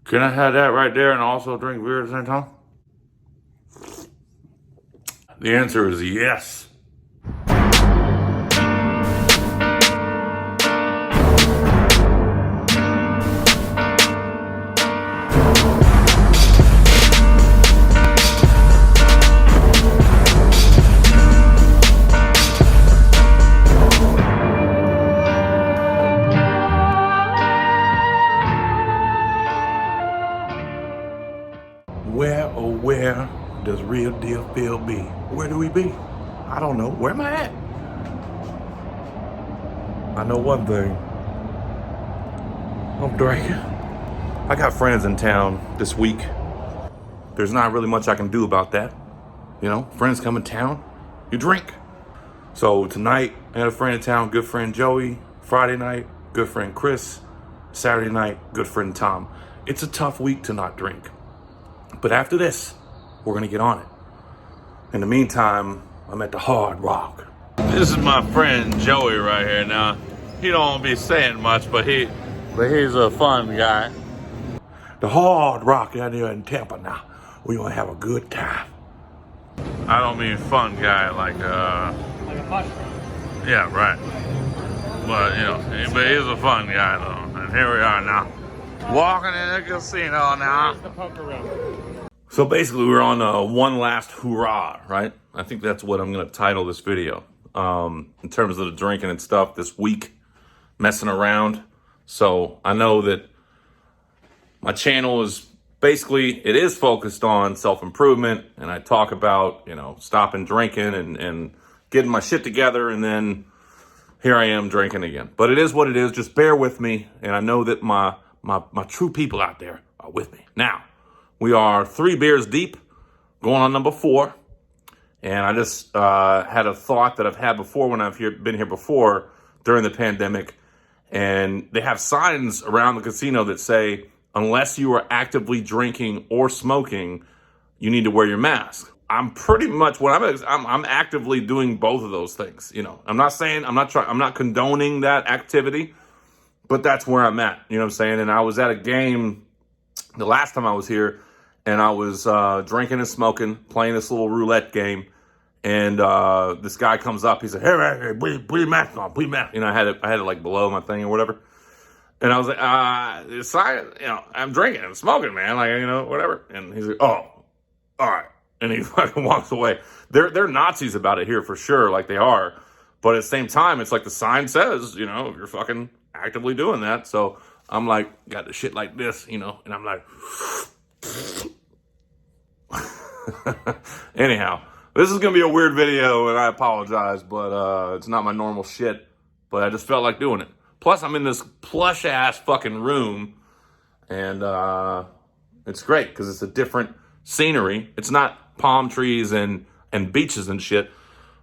Can I have that right there and also drink beer at the same time? The answer is yes. Where, oh where does Real Deal Phil be? Where do we be? I don't know. Where am I at? I know one thing. I'm drinking. I got friends in town this week. There's not really much I can do about that. You know, friends come in town, you drink. So tonight, I had a friend in town, good friend Joey. Friday night, good friend Chris. Saturday night, good friend Tom. It's a tough week to not drink. But after this, we're gonna get on it. In the meantime, I'm at the Hard Rock. This is my friend Joey right here. Now, he don't be saying much, but he's a fun guy. The Hard Rock out here in Tampa now. We're gonna have a good time. I don't mean fun guy like a mushroom. Yeah, right. But you know, but he's a fun guy though. And here we are now. Walking in the casino now. Here's the poker room. So basically we're on one last hurrah, right? I think that's what I'm gonna title this video. In terms of the drinking and stuff this week, messing around. So I know that my channel is basically, it is focused on self-improvement, and I talk about, you know, stopping drinking and getting my shit together, and then here I am drinking again. But it is what it is. Just bear with me, and I know that my true people out there are with me. Now, we are 3 beers deep, going on number 4, and I just had a thought that I've had before when I've been here before during the pandemic, and they have signs around the casino that say, unless you are actively drinking or smoking, you need to wear your mask. I'm pretty much I'm actively doing both of those things. You know, I'm not condoning that activity, but that's where I'm at. You know what I'm saying? And I was at a game the last time I was here, and I was drinking and smoking, playing this little roulette game, and this guy comes up. He said, "Hey, put your mask on, put your mask." You know, I had it like below my thing or whatever. And I was like, you know, I'm drinking and smoking, man, like, you know, whatever. And he's like, oh, all right. And he fucking walks away. They're Nazis about it here for sure, like they are. But at the same time, it's like the sign says, you know, you're fucking actively doing that. So I'm like, got the shit like this, you know, and I'm like, anyhow, this is going to be a weird video, and I apologize, but it's not my normal shit. But I just felt like doing it. Plus, I'm in this plush-ass fucking room, and it's great because it's a different scenery. It's not palm trees and beaches and shit,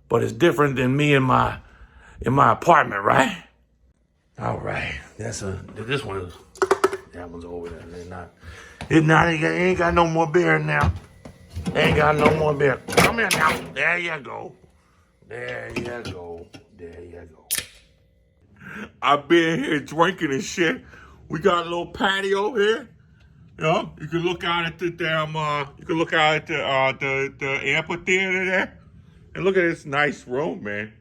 but it's different than me in my apartment, right? All right, this one is, that one's over there. Ain't got no more beer now. Ain't got no more beer. Come here now. There you go. There you go. There you go. I've been here drinking and shit. We got a little patio here. You know, you can look out at the damn, the amphitheater there. And look at this nice room, man.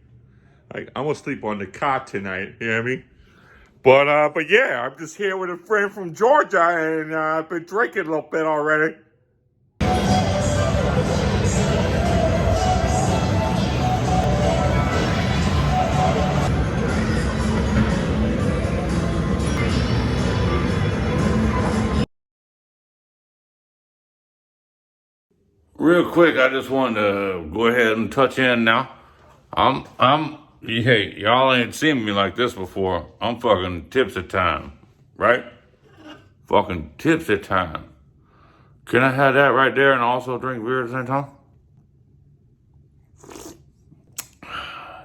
Like, I'm gonna sleep on the cot tonight, you know what I mean? But yeah, I'm just here with a friend from Georgia, and I've been drinking a little bit already. Real quick, I just wanted to go ahead and touch in now. Hey, y'all ain't seen me like this before. I'm fucking tipsy time, right? Fucking tipsy time. Can I have that right there and also drink beer at the same time?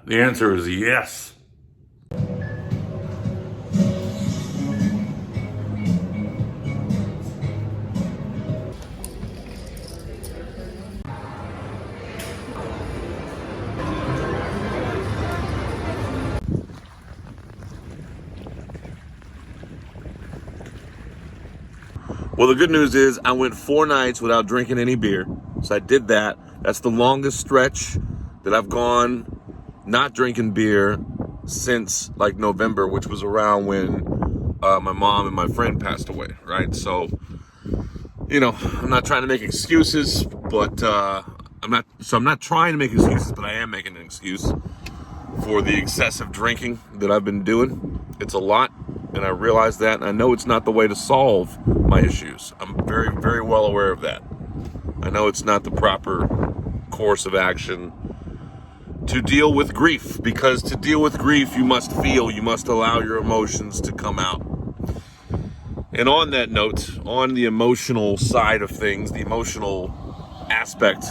The answer is yes. Well, the good news is I went 4 nights without drinking any beer. So I did that. That's the longest stretch that I've gone not drinking beer since like November, which was around when my mom and my friend passed away, right? So, you know, I'm not trying to make excuses, but I'm not trying to make excuses, but I am making an excuse for the excessive drinking that I've been doing. It's a lot, and I realize that, and I know it's not the way to solve my issues. I'm very, very well aware of that. I know it's not the proper course of action to deal with grief, because to deal with grief, you must feel, you must allow your emotions to come out. And on that note, on the emotional side of things, the emotional aspect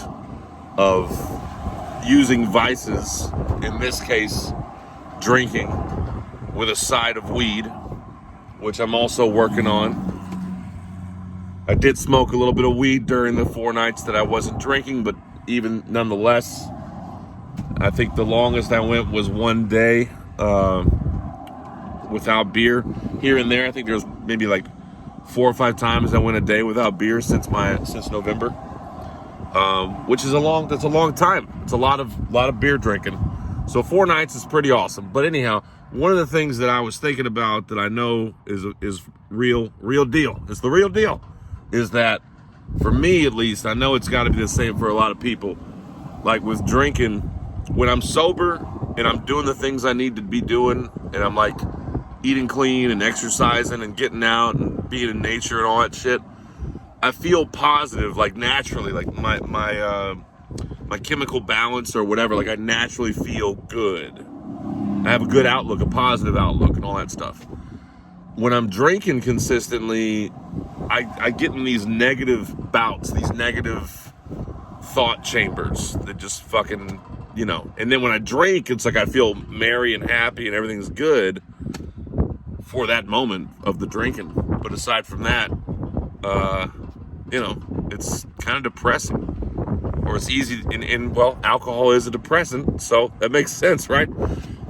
of using vices, in this case, drinking with a side of weed, which I'm also working on. I did smoke a little bit of weed during the 4 nights that I wasn't drinking, but even nonetheless, I think the longest I went was 1 day without beer. Here and there, I think there's maybe like 4 or 5 times I went a day without beer since November, which is that's a long time. It's a lot of beer drinking. So 4 nights is pretty awesome. But anyhow, one of the things that I was thinking about that I know is real deal. It's the real deal. Is that, for me at least, I know it's got to be the same for a lot of people. Like with drinking, when I'm sober and I'm doing the things I need to be doing, and I'm like eating clean and exercising and getting out and being in nature and all that shit, I feel positive, like naturally, like my chemical balance or whatever, like I naturally feel good. I have a good outlook, a positive outlook and all that stuff. When I'm drinking consistently, I get in these negative bouts, these negative thought chambers that just fucking, you know. And then when I drink, it's like I feel merry and happy and everything's good for that moment of the drinking. But aside from that, you know, it's kind of depressing. Or it's easy, and well, alcohol is a depressant, so that makes sense, right?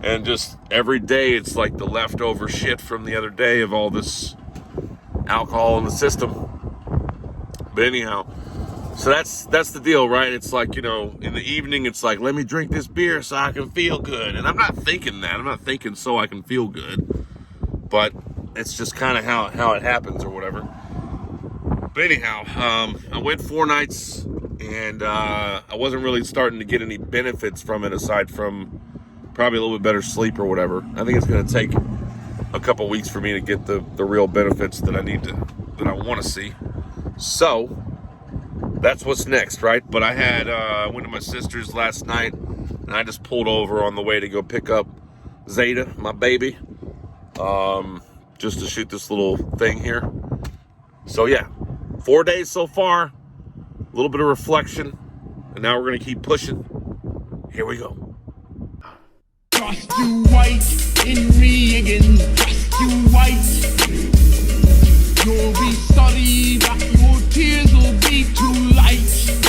And just every day, it's like the leftover shit from the other day of all this alcohol in the system. But anyhow, so that's the deal, right? It's like, you know, in the evening, it's like, let me drink this beer so I can feel good. And I'm not thinking that. I'm not thinking so I can feel good. But it's just kind of how it happens or whatever. But anyhow, I went 4 nights, and I wasn't really starting to get any benefits from it aside from probably a little bit better sleep or whatever. I think it's going to take a couple weeks for me to get the real benefits that I want to see. So that's what's next, right? But I went to my sister's last night, and I just pulled over on the way to go pick up Zeta, my baby, just to shoot this little thing here. So yeah, 4 days so far, a little bit of reflection, and now we're gonna keep pushing. Here we go. Just you white in Reagan, just you white. You'll be sorry that your tears will be too light.